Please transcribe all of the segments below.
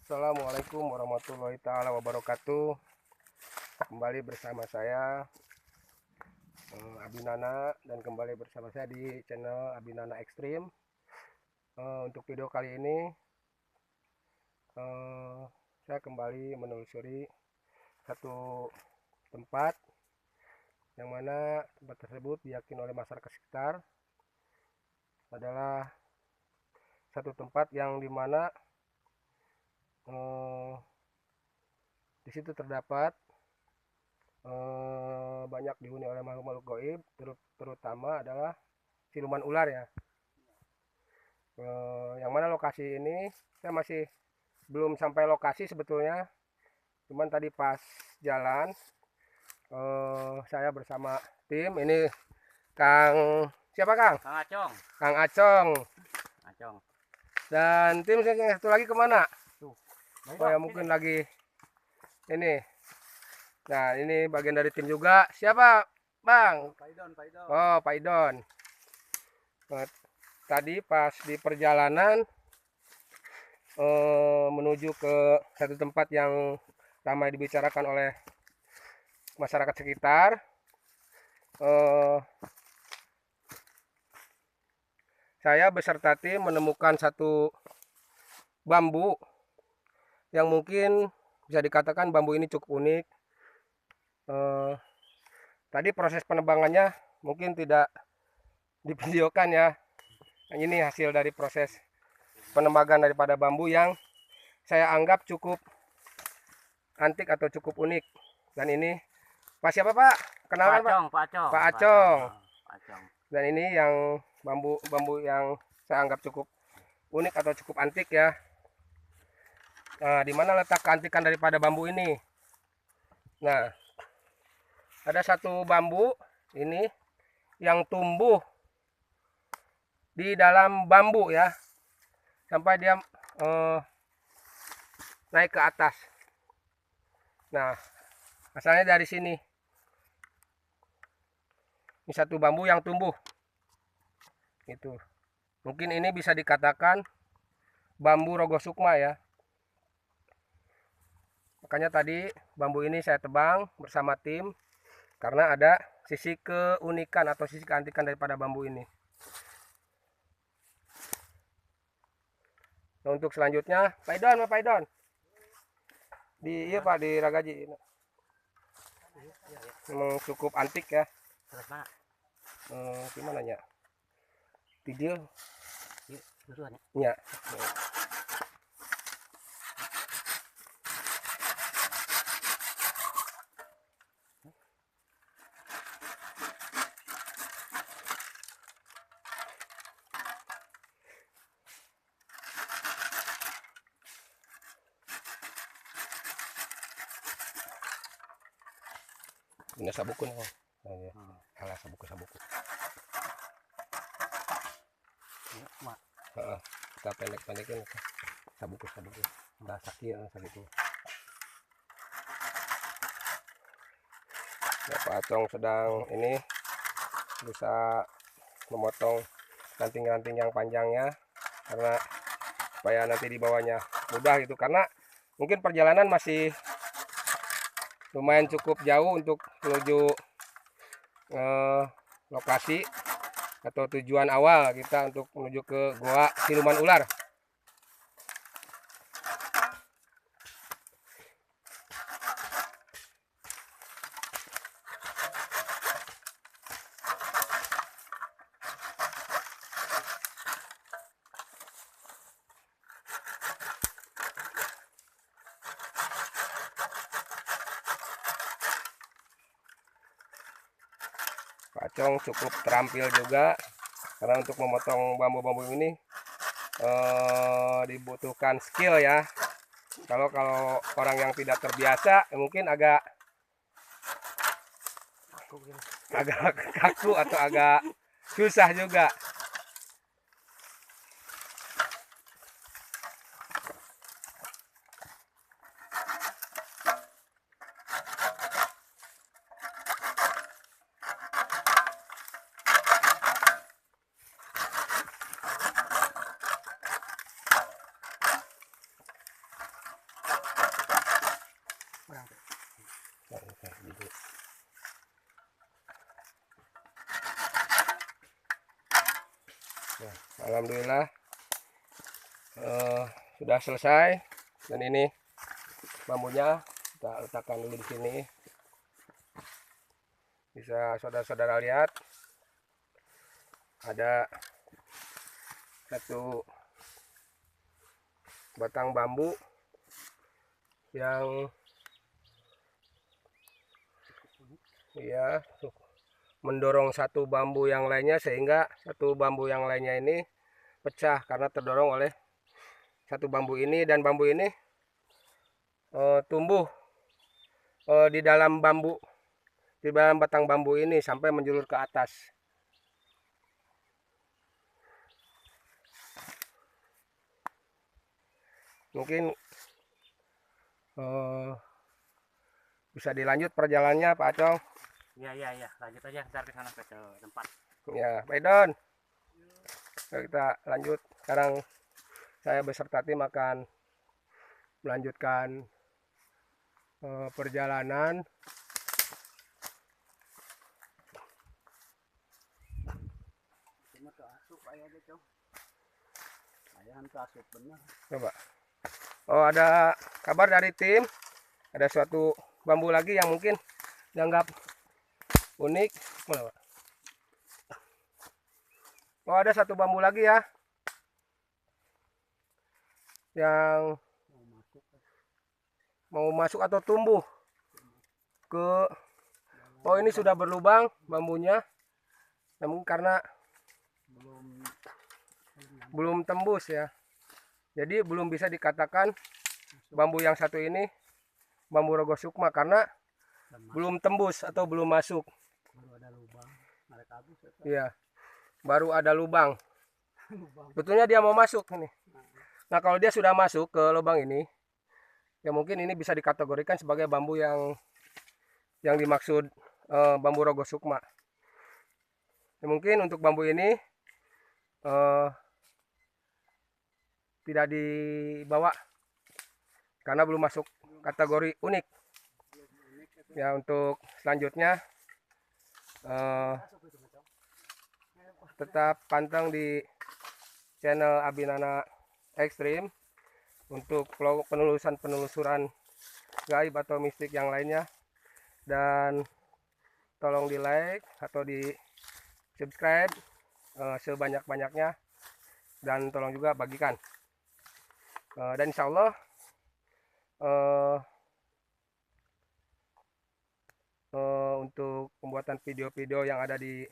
Assalamualaikum warahmatullahi taala wabarakatuh. Kembali bersama saya Abinana, dan kembali bersama saya di channel Abinana Ekstrim. Untuk video kali ini saya kembali menelusuri satu tempat yang mana tempat tersebut diyakini oleh masyarakat sekitar adalah satu tempat yang dimana di situ terdapat banyak dihuni oleh makhluk-makhluk gaib, terutama adalah siluman ular ya. Yang mana lokasi ini saya masih belum sampai lokasi sebetulnya, cuman tadi pas jalan saya bersama tim ini. Siapa Kang? Kang Acong. Kang Acong. Acong. Dan tim yang satu lagi kemana? Tuh. Oh ya, mungkin lagi ini. Nah, ini bagian dari tim juga. Siapa Bang? Paidon. Oh, Paidon. Tadi pas di perjalanan menuju ke satu tempat yang ramai dibicarakan oleh masyarakat sekitar, saya beserta tim menemukan satu bambu yang mungkin bisa dikatakan bambu ini cukup unik. Tadi proses penebangannya mungkin tidak divideokan ya. Ini hasil dari proses penembagan daripada bambu yang saya anggap cukup antik atau cukup unik. Dan ini Pak siapa Pak? Kenalan Pak? Pak Acong. Dan ini yang bambu yang saya anggap cukup unik atau cukup antik ya. Nah, di mana letak keantikan daripada bambu ini? Nah, ada satu bambu ini yang tumbuh di dalam bambu ya, sampai dia naik ke atas. Nah, asalnya dari sini. Ini satu bambu yang tumbuh. Itu. Mungkin ini bisa dikatakan bambu Rogo Sukma ya. Makanya tadi bambu ini saya tebang bersama tim karena ada sisi keunikan atau sisi keantikan daripada bambu ini. Nah, untuk selanjutnya, Paidon, iya Pak, di Ragaji. Memang cukup antik ya. Gimana ya? Video? Ya. Ini sabuku nih. Alah sabuku. Kita pendek-pendekin sabuku. Udah sakit gitu. Ya, Pak Acong sedang ini bisa memotong ranting-ranting yang panjangnya karena supaya nanti dibawanya mudah gitu, karena mungkin perjalanan masih lumayan cukup jauh untuk menuju lokasi atau tujuan awal kita untuk menuju ke Goa Siluman Ular. Pak Acong cukup terampil juga karena untuk memotong bambu-bambu ini dibutuhkan skill ya. Kalau orang yang tidak terbiasa mungkin agak kaku atau agak susah juga. Nah, alhamdulillah sudah selesai. Dan ini bambunya kita letakkan dulu di sini. Bisa saudara-saudara lihat, ada satu batang bambu yang ya mendorong satu bambu yang lainnya, sehingga satu bambu yang lainnya ini pecah karena terdorong oleh satu bambu ini. Dan bambu ini tumbuh di dalam batang bambu ini sampai menjulur ke atas. Mungkin bisa dilanjut perjalanannya, Pak Acong. Iya, lanjut aja ntar ke sana ke tempat. Ya, Pak Idon. Kita lanjut. Sekarang saya beserta tim akan melanjutkan perjalanan. Coba. Oh, ada kabar dari tim. Ada suatu bambu lagi yang mungkin dianggap unik. Oh, ada satu bambu lagi ya, yang mau masuk atau tumbuh ke. Oh, ini sudah berlubang bambunya, namun karena belum tembus ya, jadi belum bisa dikatakan bambu yang satu ini bambu rogo sukma karena belum tembus atau belum masuk. Iya, baru ada lubang. Betulnya dia mau masuk ini. Nah, kalau dia sudah masuk ke lubang ini, ya mungkin ini bisa dikategorikan sebagai bambu yang dimaksud bambu rogo sukma. Ya, mungkin untuk bambu ini tidak dibawa karena belum masuk kategori unik. Ya, untuk selanjutnya tetap pantang di channel Abinana Extreme untuk penelusuran gaib atau mistik yang lainnya. Dan tolong di like atau di subscribe sebanyak-banyaknya, dan tolong juga bagikan. Dan insya Allah untuk pembuatan video-video yang ada di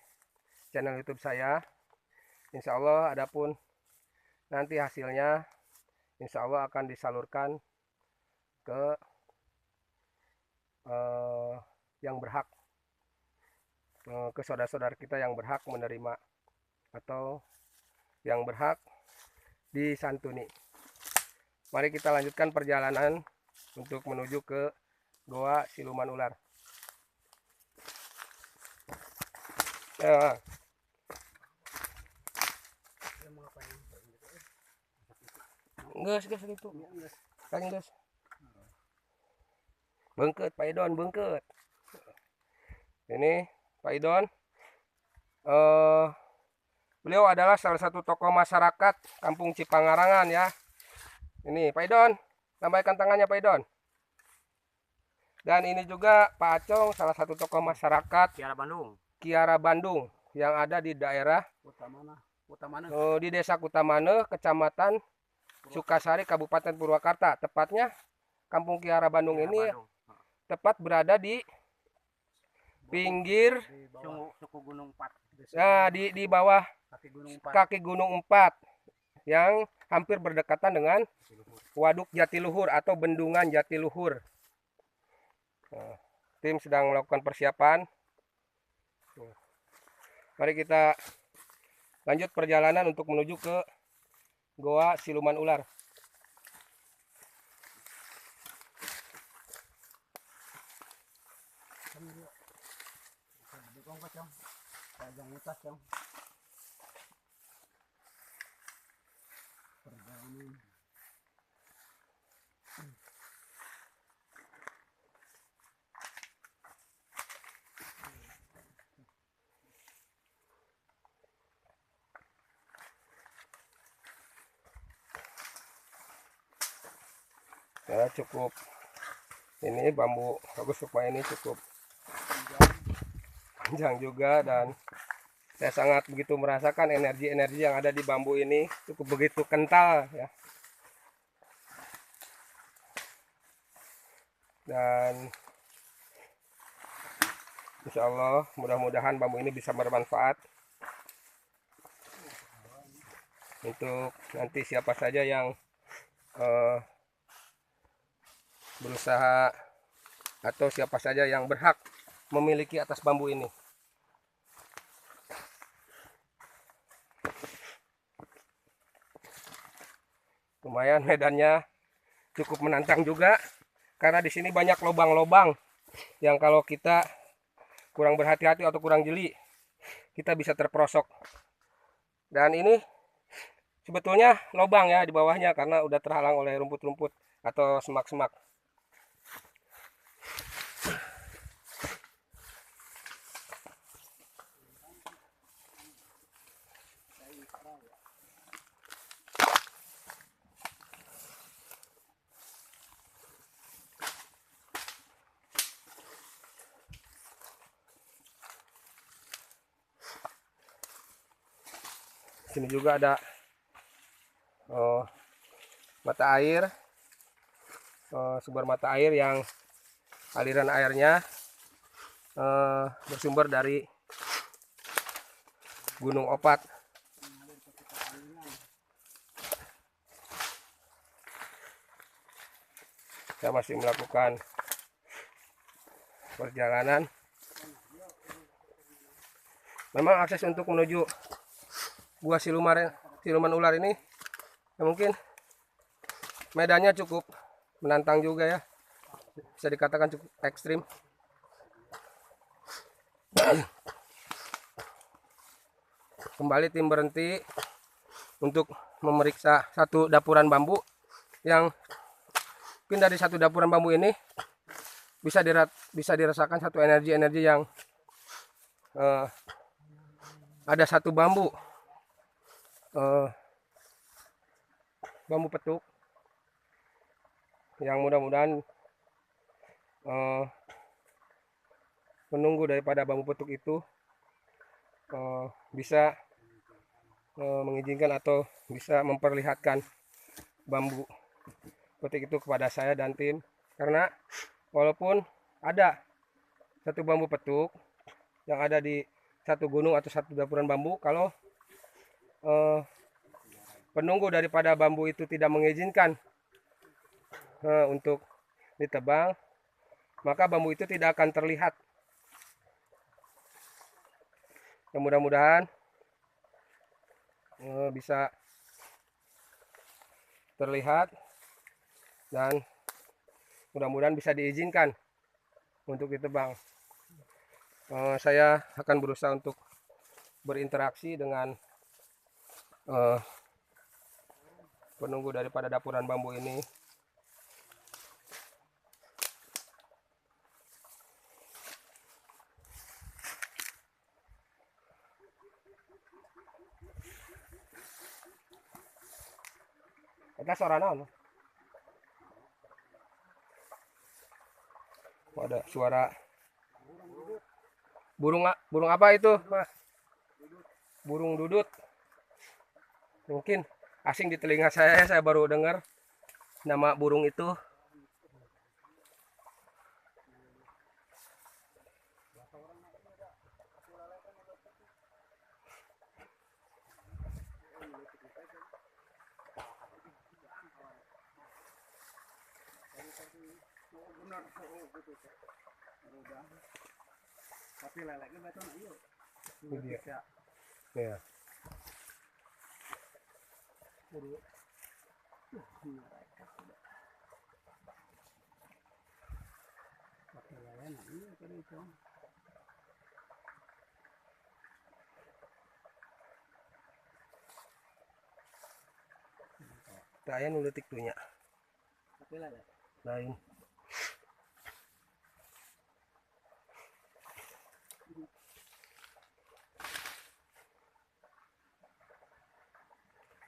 channel YouTube saya, insya Allah adapun nanti hasilnya insya Allah akan disalurkan ke yang berhak, ke saudara-saudara kita yang berhak menerima atau yang berhak disantuni. Mari kita lanjutkan perjalanan untuk menuju ke Goa Siluman Ular. Gas gitu. Kan gas. Bengket Pak Idon, bengket. Ini Pak Idon. Beliau adalah salah satu tokoh masyarakat Kampung Cipangarangan ya. Ini Pak Idon, lambaikan tangannya Pak Idon. Dan ini juga Pak Acong, salah satu tokoh masyarakat Kiara Bandung yang ada di daerah di Desa Kutamane, Kecamatan Sukasari, Kabupaten Purwakarta. Tepatnya Kampung Kiara Bandung ini tepat berada di pinggir suku Gunung 4. Nah, di bawah kaki Gunung 4 yang hampir berdekatan dengan Waduk Jatiluhur atau Bendungan Jatiluhur. Nah, tim sedang melakukan persiapan. Mari kita lanjut perjalanan untuk menuju ke Goa Siluman Ular. ya, cukup ini bambu bagus, rumah ini cukup panjang juga, dan saya sangat begitu merasakan energi-energi yang ada di bambu ini cukup begitu kental ya. Dan insya Allah mudah-mudahan bambu ini bisa bermanfaat untuk nanti siapa saja yang berusaha atau siapa saja yang berhak memiliki atas bambu ini. Lumayan medannya cukup menantang juga karena di sini banyak lubang-lubang yang kalau kita kurang berhati-hati atau kurang jeli kita bisa terperosok. Dan ini sebetulnya lubang ya di bawahnya karena udah terhalang oleh rumput-rumput atau semak-semak. Sini juga ada mata air, sumber mata air yang aliran airnya bersumber dari Gunung Opat. Saya masih melakukan perjalanan. Memang akses untuk menuju Gua Siluman Ular ini ya mungkin medannya cukup menantang juga ya, bisa dikatakan cukup ekstrim. Kembali tim berhenti untuk memeriksa satu dapuran bambu yang mungkin dari satu dapuran bambu ini bisa dirasakan satu energi-energi yang ada satu bambu petuk yang mudah-mudahan menunggu daripada bambu petuk itu bisa mengizinkan atau bisa memperlihatkan bambu petik itu kepada saya dan tim, karena walaupun ada satu bambu petuk yang ada di satu gunung atau satu dapuran bambu, kalau penunggu daripada bambu itu tidak mengizinkan untuk ditebang, maka bambu itu tidak akan terlihat. Ya, mudah-mudahan bisa terlihat dan mudah-mudahan bisa diizinkan untuk ditebang. Saya akan berusaha untuk berinteraksi dengan penunggu daripada dapuran bambu ini. Kita suara naon? Ada suara burung apa itu, Pak? Burung dudut. Mungkin asing di telinga saya baru dengar nama burung itu. Tapi leleknya betul ayo. Ini dia. Ya. Saya nu leutik tuh nya. Lain.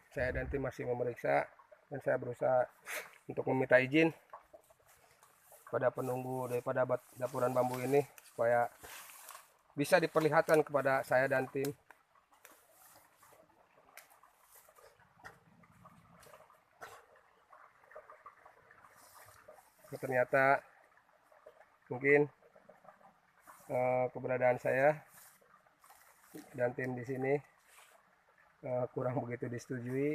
Saya dan tim masih memeriksa dan saya berusaha untuk meminta izin pada penunggu daripada dapuran bambu ini supaya bisa diperlihatkan kepada saya dan tim. Ternyata mungkin keberadaan saya dan tim di sini kurang begitu disetujui.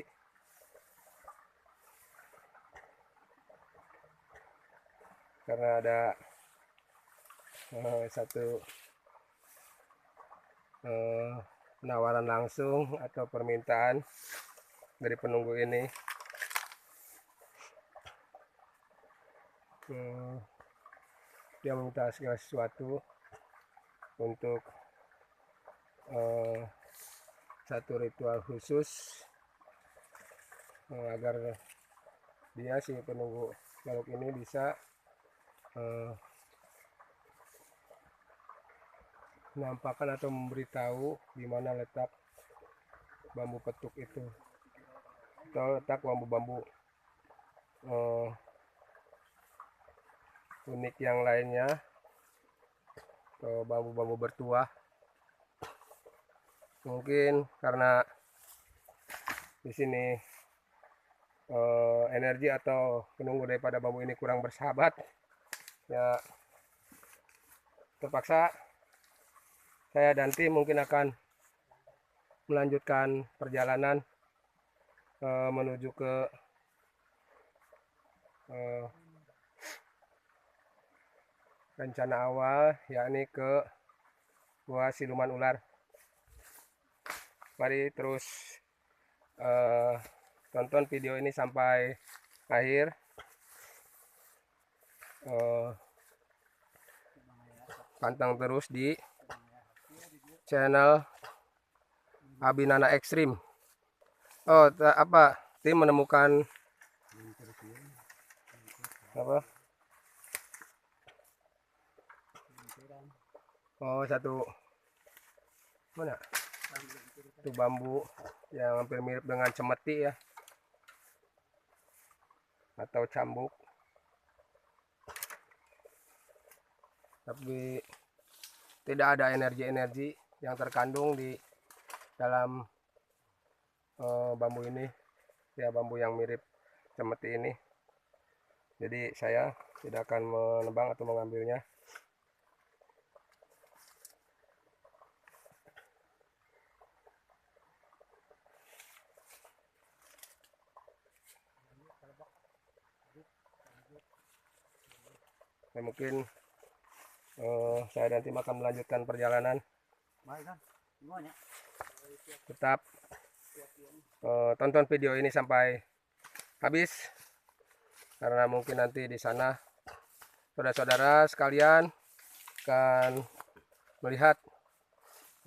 Karena ada satu penawaran langsung atau permintaan dari penunggu ini. Dia meminta segala sesuatu untuk satu ritual khusus agar dia si penunggu balok ini bisa menampakkan atau memberitahu di mana letak bambu petuk itu atau letak bambu-bambu unik yang lainnya atau bambu-bambu bertuah. Mungkin karena di sini energi atau penunggu daripada bambu ini kurang bersahabat, ya terpaksa saya dan tim mungkin akan melanjutkan perjalanan menuju ke rencana awal, yakni ke Gua Siluman Ular. Mari terus tonton video ini sampai akhir. Pantang terus di channel Abinana Ekstrim. Oh, apa? Tim menemukan apa? Oh, satu mana? Itu bambu yang hampir mirip dengan cemeti ya, atau cambuk. Tapi tidak ada energi-energi yang terkandung di dalam bambu ini, ya bambu yang mirip cemeti ini. Jadi saya tidak akan menebang atau mengambilnya. Nah, mungkin saya dan tim akan melanjutkan perjalanan. Tetap tonton video ini sampai habis, karena mungkin nanti di sana saudara-saudara sekalian akan melihat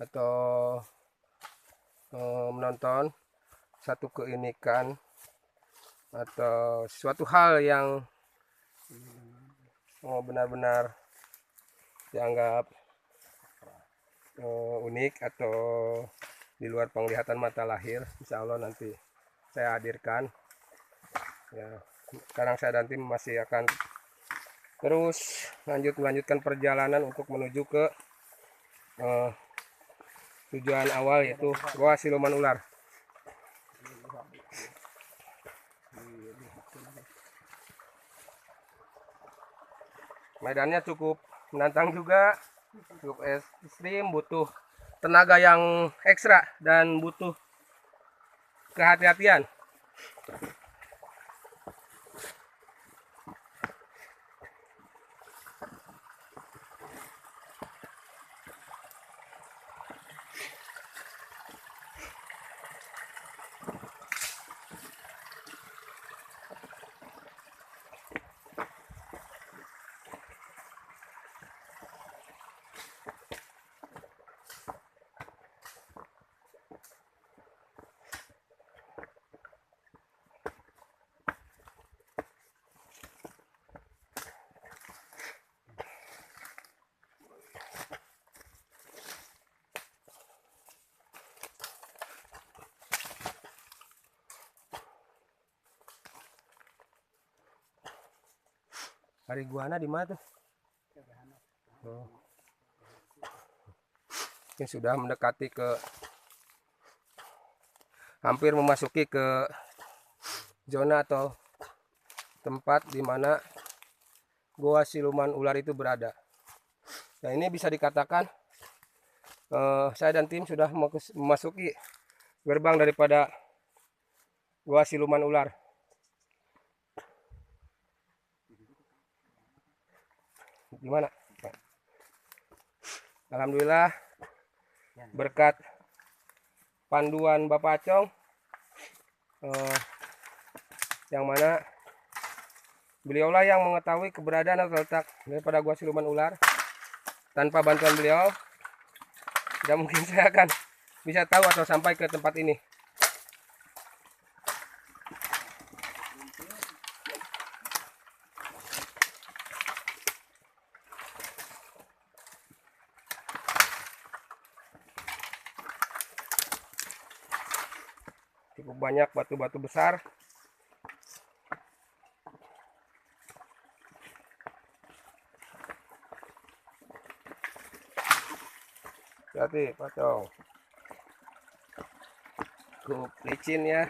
atau menonton satu keunikan atau suatu hal yang benar-benar dianggap unik atau di luar penglihatan mata lahir. Insya Allah nanti saya hadirkan ya. Sekarang saya dan tim masih akan terus melanjutkan perjalanan untuk menuju ke tujuan awal, yaitu Gua Siluman Ular. Medannya cukup menantang juga, cukup ekstrim, butuh tenaga yang ekstra dan butuh kehati-hatian. Ariguana di mana tuh? Oh. Ini sudah mendekati ke, hampir memasuki ke zona atau tempat di mana gua siluman ular itu berada. Nah, ini bisa dikatakan saya dan tim sudah memasuki gerbang daripada gua siluman ular. Gimana? Alhamdulillah berkat panduan Bapak Acong, yang mana beliaulah yang mengetahui keberadaan atau letak daripada gua siluman ular. Tanpa bantuan beliau, tidak mungkin saya akan bisa tahu atau sampai ke tempat ini. Cukup banyak batu-batu besar. Hati pacong. Cukup licin ya.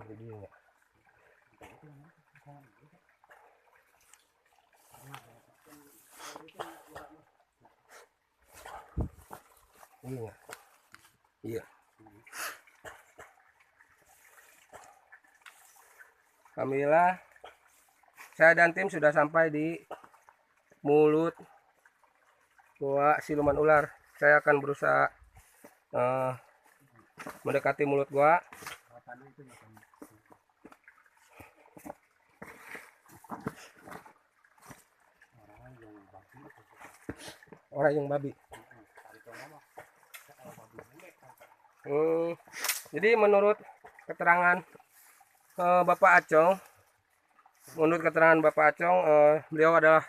Ini dia. Iya. Iya. Alhamdulillah saya dan tim sudah sampai di mulut gua siluman ular. Saya akan berusaha mendekati mulut gua. Orang yang babi. Jadi menurut keterangan Bapak Acong, beliau adalah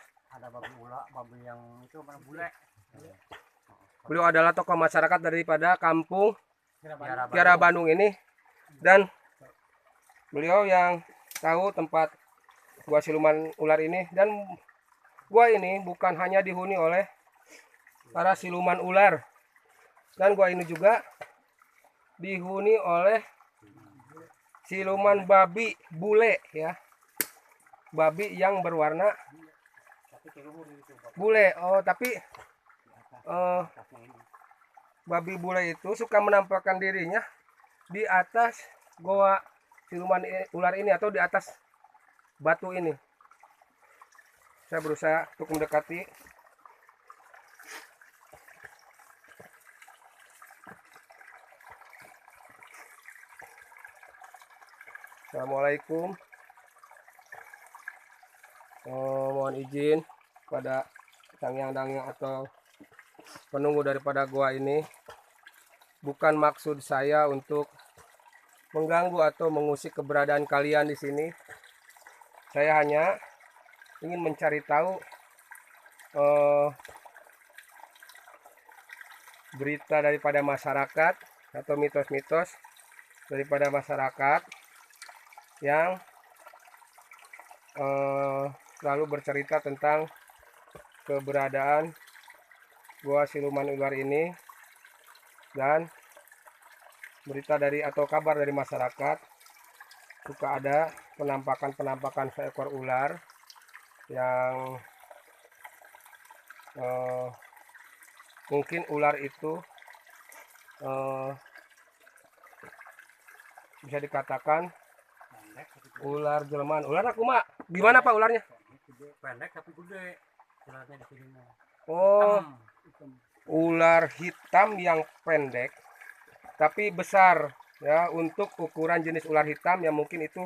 babi yang itu mana bule. beliau adalah tokoh masyarakat daripada kampung Kiara Kiara Bandung ini, dan beliau yang tahu tempat gua siluman ular ini. Dan gua ini bukan hanya dihuni oleh para siluman ular, dan gua ini juga dihuni oleh siluman babi bule ya, babi yang berwarna bule. Oh, tapi babi bule itu suka menampakkan dirinya di atas goa siluman ular ini atau di atas batu ini. Saya berusaha untuk mendekati. Assalamualaikum. Mohon izin pada dangyang-dangyang atau penunggu daripada gua ini. Bukan maksud saya untuk mengganggu atau mengusik keberadaan kalian di sini. Saya hanya ingin mencari tahu berita daripada masyarakat atau mitos-mitos daripada masyarakat yang selalu bercerita tentang keberadaan gua siluman ular ini, dan berita dari atau kabar dari masyarakat suka ada penampakan seekor ular yang mungkin ular itu bisa dikatakan ular jelmaan. Ular aku mak gimana Pak ularnya? Pendek tapi gede. Ularnya di sini. Oh, ular hitam yang pendek tapi besar ya. Untuk ukuran jenis ular hitam ya mungkin itu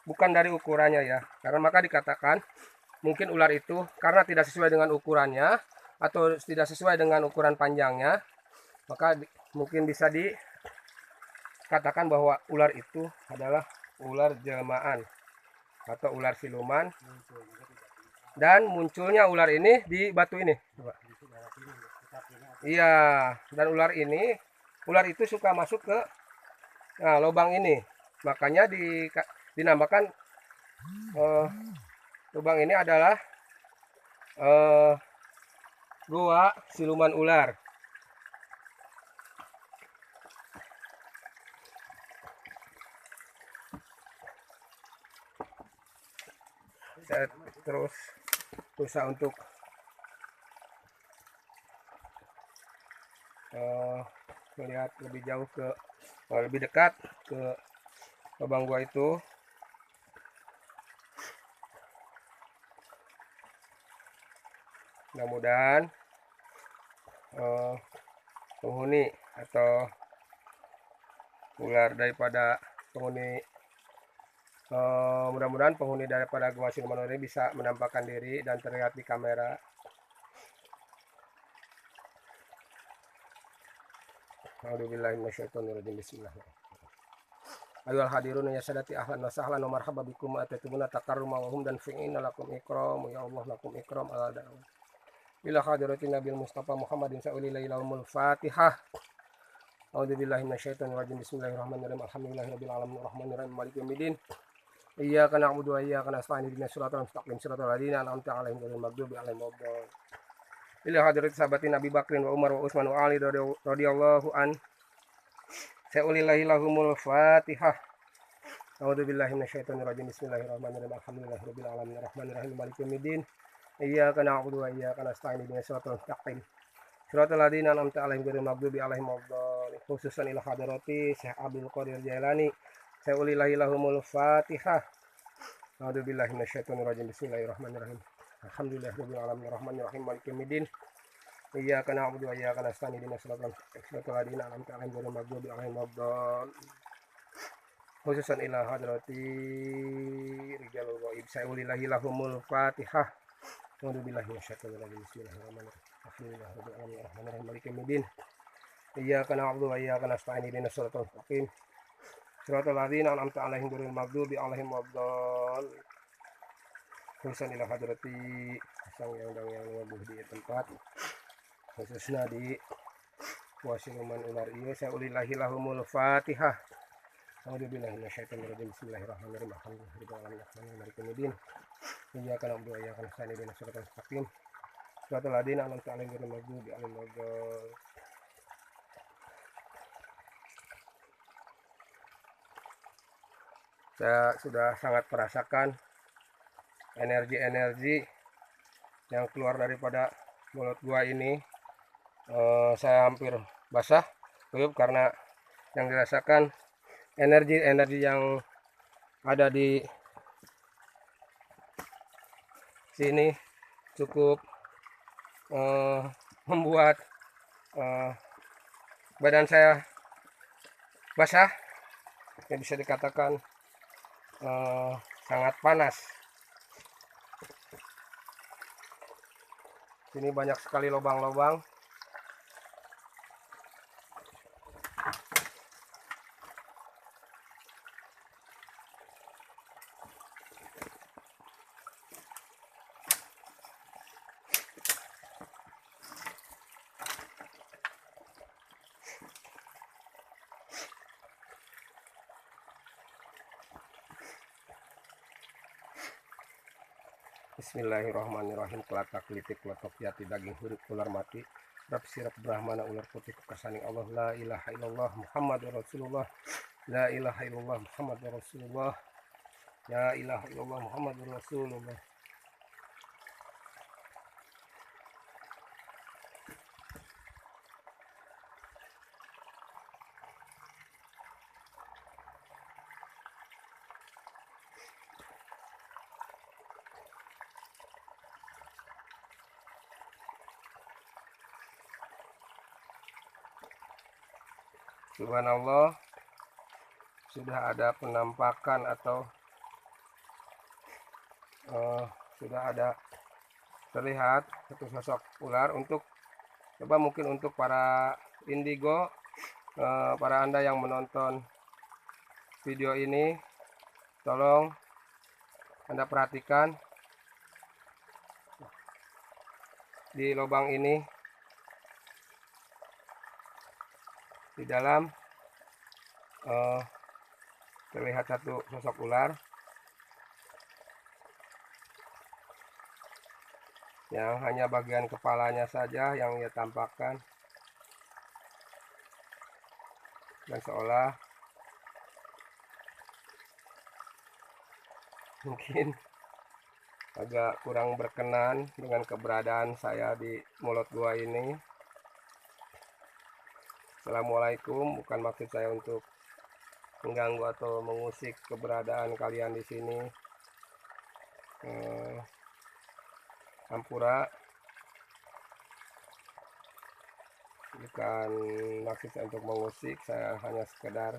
bukan dari ukurannya ya. Karena maka dikatakan mungkin ular itu karena tidak sesuai dengan ukurannya atau tidak sesuai dengan ukuran panjangnya, maka mungkin bisa dikatakan bahwa ular itu adalah ular jelmaan atau ular siluman. muncul juga tidak bisa. Dan munculnya ular ini di batu ini. Coba. Di daerah sini dekat ini ada Iya, dan ular itu suka masuk ke lubang ini. Makanya dinamakan eh, lubang ini adalah eh, gua siluman ular. Saya terus berusaha untuk melihat lebih jauh lebih dekat ke lubang gua itu. Mudah-mudahan penghuni atau ular daripada penghuni mudah-mudahan penghuni daripada gua siluman ular ini bisa menampakkan diri dan terlihat di kamera. A'udzubillahi minasyaitonirrajim. Bismillahirrahmanirrahim. Ayuhal hadirun ya sadati ahlan wa sahlan wa marhaba bikum atatumuna takarruma wa hum dan fi'ina lakum ikram ya Allah lakum ikram ala da'wa ila hadiratin nabil mustafa Muhammadin sa'ulillahi lahumul fatihah. A'udzubillahi minasyaitonirrajim. Bismillahirrahmanirrahim. Alhamdulillahirabbil alamin arrahmanirrahim maliki yaumiddin. Iyyaka na'budu wa iyyaka nasta'in ihdinas siratal mustaqim siratal ladzina an'amta 'alaihim ghairil maghdubi alaihim waladdallin. Ila hadratin sahabatin Nabi Bakrin wa Umar wa Utsman wa Ali radhiyallahu an sa'ulillahi lahumul fatihah. A'udzubillahi minasyaitonirrajim. Bismillahirrahmanirrahim. Alhamdulillahirabbil alamin arrahmanirrahim maliki yaumiddin. Iyyaka na'budu wa iyyaka nasta'in ihdinas siratal mustaqim siratal ladzina an'amta 'alaihim ghairil maghdubi 'alaihim waladdallin. Khususan ila hadrati Syekh Abdul Qadir Jailani sa'ulillahi lahumul fatihah. A'udzubillahi minasyaitonirrajim. Bismillahirrahmanirrahim. Alhamdulillahirabbil alamin arrahmanirrahim maliki yaumiddin. Iyyaka na'budu wa iyyaka nasta'in ihdinas siratal ladzina an'amta 'alaihim ghairil maghdubi 'alaihim waladdallin. Khususan ila hadrati rijalul ghaib sa'ulillahi lahumul fatihah. A'udzubillahi minasyaitonir rajim. Bismillahirrahmanirrahim. Alhamdulillahirabbil alamin arrahmanirrahim maliki yaumiddin. Iyyaka na'budu wa iyyaka nasta'in ihdinas siratal mustaqim siratal ladzina an'amta 'alaihim ghairil maghdubi 'alaihim waladdallin. Khususan ila hadrati sang yang wabuh di tempat khususnya di wasiluman ular ieu sa'ulillahi lahumul fatihah. A'udzubillahi minasyaitonir rajim. Bismillahirrahmanirrahim. Alhamdulillahirabbil alamin arrahmanirrahim maliki yaumiddin. Iyyaka na'budu wa iyyaka nasta'in ihdinas siratal mustaqim siratal ladzina an'amta 'alaihim ghairil maghdubi 'alaihim waladdallin. Saya sudah sangat merasakan energi-energi yang keluar daripada mulut gua ini. Saya hampir basah kuyup karena yang dirasakan energi-energi yang ada di sini cukup membuat badan saya basah, yang bisa dikatakan sangat panas. Sini banyak sekali lubang-lubang. Bismillahirrahmanirrahim. Kelatak litik letok jati daging huruf ular mati rap sirap brahmana ular putih kekasaning Allah. La ilaha illallah Muhammadur Rasulullah. La ilaha illallah Muhammadur Rasulullah. La ilaha illallah Muhammadur Rasulullah. Subhanallah, sudah ada penampakan atau sudah ada terlihat satu sosok ular. Untuk coba mungkin untuk para indigo, para Anda yang menonton video ini, tolong Anda perhatikan di lubang ini, di dalam terlihat satu sosok ular yang hanya bagian kepalanya saja yang ia tampakkan, dan seolah mungkin agak kurang berkenan dengan keberadaan saya di mulut gua ini. Assalamualaikum, bukan maksud saya untuk mengganggu atau mengusik keberadaan kalian di sini. Ampura, bukan maksud saya untuk mengusik, saya hanya sekedar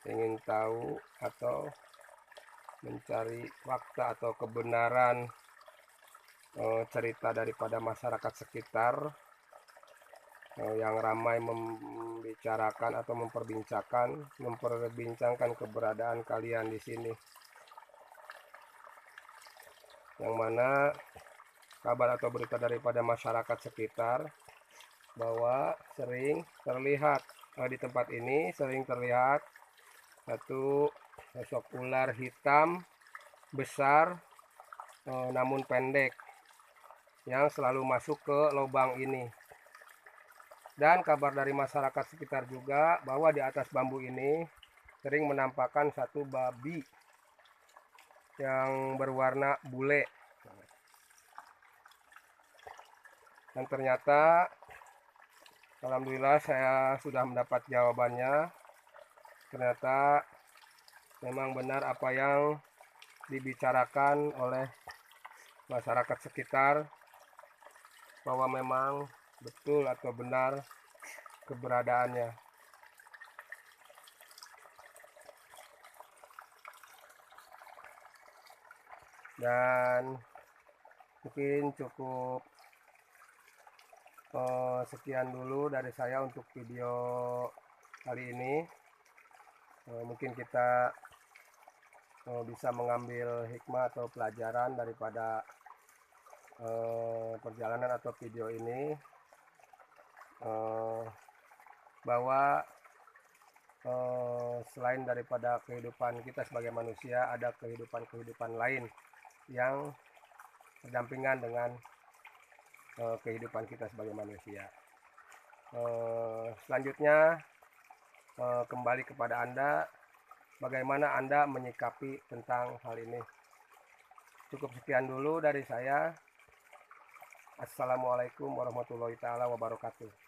ingin tahu atau mencari fakta atau kebenaran cerita daripada masyarakat sekitar yang ramai membicarakan atau memperbincangkan keberadaan kalian di sini, yang mana kabar atau berita daripada masyarakat sekitar bahwa sering terlihat di tempat ini sering terlihat satu sosok ular hitam besar namun pendek yang selalu masuk ke lubang ini. Dan kabar dari masyarakat sekitar juga bahwa di atas bambu ini sering menampakkan satu babi yang berwarna bule. Dan ternyata alhamdulillah saya sudah mendapat jawabannya. Ternyata memang benar apa yang dibicarakan oleh masyarakat sekitar, bahwa memang betul atau benar keberadaannya. Dan mungkin cukup sekian dulu dari saya untuk video kali ini. Mungkin kita bisa mengambil hikmah atau pelajaran daripada perjalanan atau video ini, bahwa selain daripada kehidupan kita sebagai manusia, ada kehidupan lain yang berdampingan dengan kehidupan kita sebagai manusia. Selanjutnya kembali kepada Anda, bagaimana Anda menyikapi tentang hal ini. Cukup sekian dulu dari saya. Assalamualaikum warahmatullahi wabarakatuh.